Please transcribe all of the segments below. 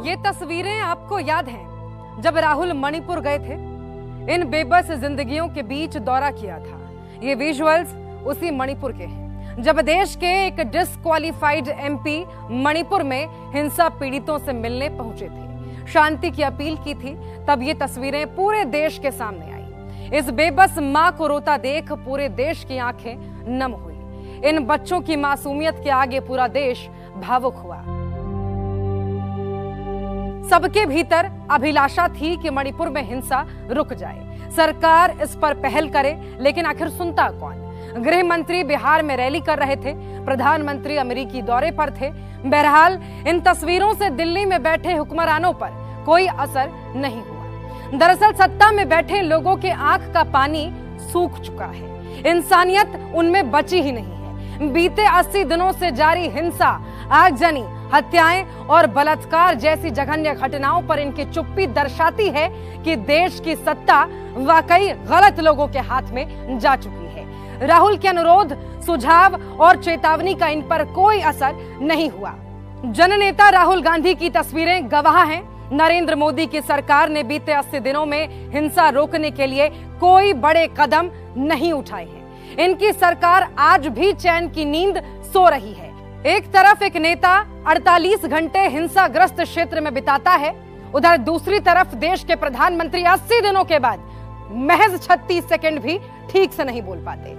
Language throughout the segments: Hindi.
ये तस्वीरें आपको याद हैं जब राहुल मणिपुर गए थे? इन बेबस जिंदगियों के बीच दौरा किया था। ये विजुअल्स उसी मणिपुर के हैं जब देश के एक डिस्क्वालिफाइड एमपी मणिपुर में हिंसा पीड़ितों से मिलने पहुंचे थे, शांति की अपील की थी। तब ये तस्वीरें पूरे देश के सामने आई। इस बेबस मां को रोता देख पूरे देश की आंखें नम हुई। इन बच्चों की मासूमियत के आगे पूरा देश भावुक हुआ। सबके भीतर अभिलाषा थी कि मणिपुर में हिंसा रुक जाए, सरकार इस पर पहल करे, लेकिन आखिर सुनता कौन? गृह मंत्री बिहार में रैली कर रहे थे, प्रधानमंत्री अमेरिकी दौरे पर थे। बहरहाल इन तस्वीरों से दिल्ली में बैठे हुक्मरानों पर कोई असर नहीं हुआ। दरअसल सत्ता में बैठे लोगों के आंख का पानी सूख चुका है, इंसानियत उनमें बची ही नहीं है। बीते 80 दिनों से जारी हिंसा, आगजनी, हत्याएं और बलात्कार जैसी जघन्य घटनाओं पर इनकी चुप्पी दर्शाती है कि देश की सत्ता वाकई गलत लोगों के हाथ में जा चुकी है। राहुल के अनुरोध, सुझाव और चेतावनी का इन पर कोई असर नहीं हुआ। जननेता राहुल गांधी की तस्वीरें गवाह हैं। नरेंद्र मोदी की सरकार ने बीते 80 दिनों में हिंसा रोकने के लिए कोई बड़े कदम नहीं उठाए हैं। इनकी सरकार आज भी चैन की नींद सो रही है। एक तरफ एक नेता 48 घंटे हिंसाग्रस्त क्षेत्र में बिताता है, उधर दूसरी तरफ देश के प्रधानमंत्री 80 दिनों के बाद महज 36 सेकंड भी ठीक से नहीं बोल पाते।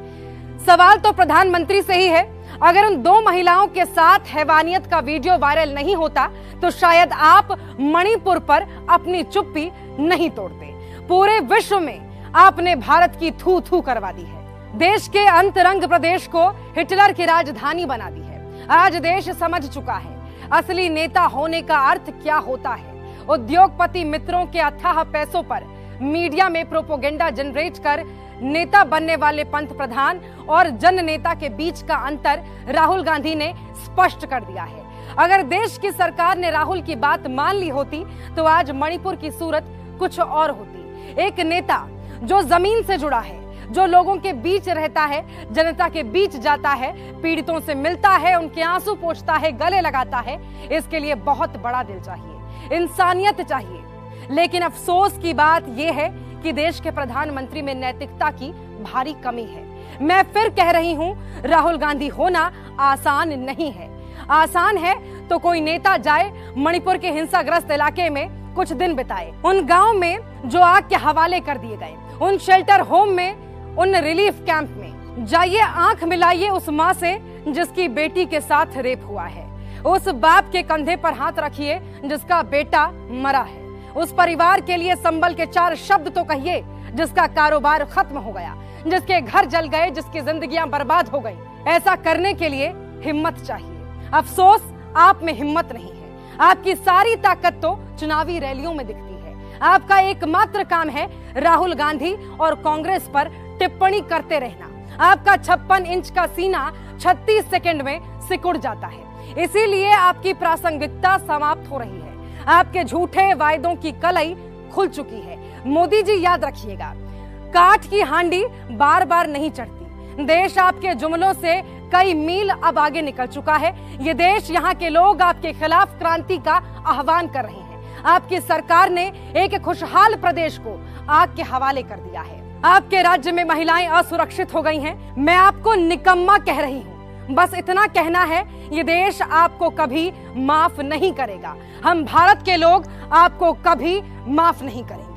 सवाल तो प्रधानमंत्री से ही है। अगर उन दो महिलाओं के साथ हैवानियत का वीडियो वायरल नहीं होता तो शायद आप मणिपुर पर अपनी चुप्पी नहीं तोड़ते। पूरे विश्व में आपने भारत की थू थू करवा दी है। देश के अंतरंग प्रदेश को हिटलर की राजधानी बना दी है। आज देश समझ चुका है असली नेता होने का अर्थ क्या होता है। उद्योगपति मित्रों के अथाह पैसों पर मीडिया में प्रोपोगेंडा जनरेट कर नेता बनने वाले पंत प्रधान और जन नेता के बीच का अंतर राहुल गांधी ने स्पष्ट कर दिया है। अगर देश की सरकार ने राहुल की बात मान ली होती तो आज मणिपुर की सूरत कुछ और होती। एक नेता जो जमीन से जुड़ा है, जो लोगों के बीच रहता है, जनता के बीच जाता है, पीड़ितों से मिलता है, उनके आंसू पोंछता है, गले लगाता है, इसके लिए बहुत बड़ा दिल चाहिए, इंसानियत चाहिए। लेकिन अफसोस की बात यह है कि देश के प्रधानमंत्री में नैतिकता की भारी कमी है। मैं फिर कह रही हूं, राहुल गांधी होना आसान नहीं है। आसान है तो कोई नेता जाए मणिपुर के हिंसाग्रस्त इलाके में कुछ दिन बिताए, उन गांव में जो आग के हवाले कर दिए गए, उन शेल्टर होम में, उन रिलीफ कैंप में जाइए, आंख मिलाइए उस माँ से जिसकी बेटी के साथ रेप हुआ है, उस बाप के कंधे पर हाथ रखिए जिसका बेटा मरा है, उस परिवार के लिए संबल के 4 शब्द तो कहिए जिसका कारोबार खत्म हो गया, जिसके घर जल गए, जिसकी जिंदगियां बर्बाद हो गई। ऐसा करने के लिए हिम्मत चाहिए। अफसोस आप में हिम्मत नहीं है। आपकी सारी ताकत तो चुनावी रैलियों में दिखती है। आपका एकमात्र काम है राहुल गांधी और कांग्रेस पर टिप्पणी करते रहना। आपका 56 इंच का सीना 36 सेकंड में सिकुड़ जाता है। इसीलिए आपकी प्रासंगिकता समाप्त हो रही है। आपके झूठे वायदों की कलई खुल चुकी है। मोदी जी याद रखिएगा, काठ की हांडी बार बार नहीं चढ़ती। देश आपके जुमलों से कई मील अब आगे निकल चुका है। ये देश, यहाँ के लोग आपके खिलाफ क्रांति का आह्वान कर रहे हैं। आपकी सरकार ने एक खुशहाल प्रदेश को आग के हवाले कर दिया है। आपके राज्य में महिलाएं असुरक्षित हो गई हैं। मैं आपको निकम्मा कह रही हूं। बस इतना कहना है, ये देश आपको कभी माफ नहीं करेगा। हम भारत के लोग आपको कभी माफ नहीं करेंगे।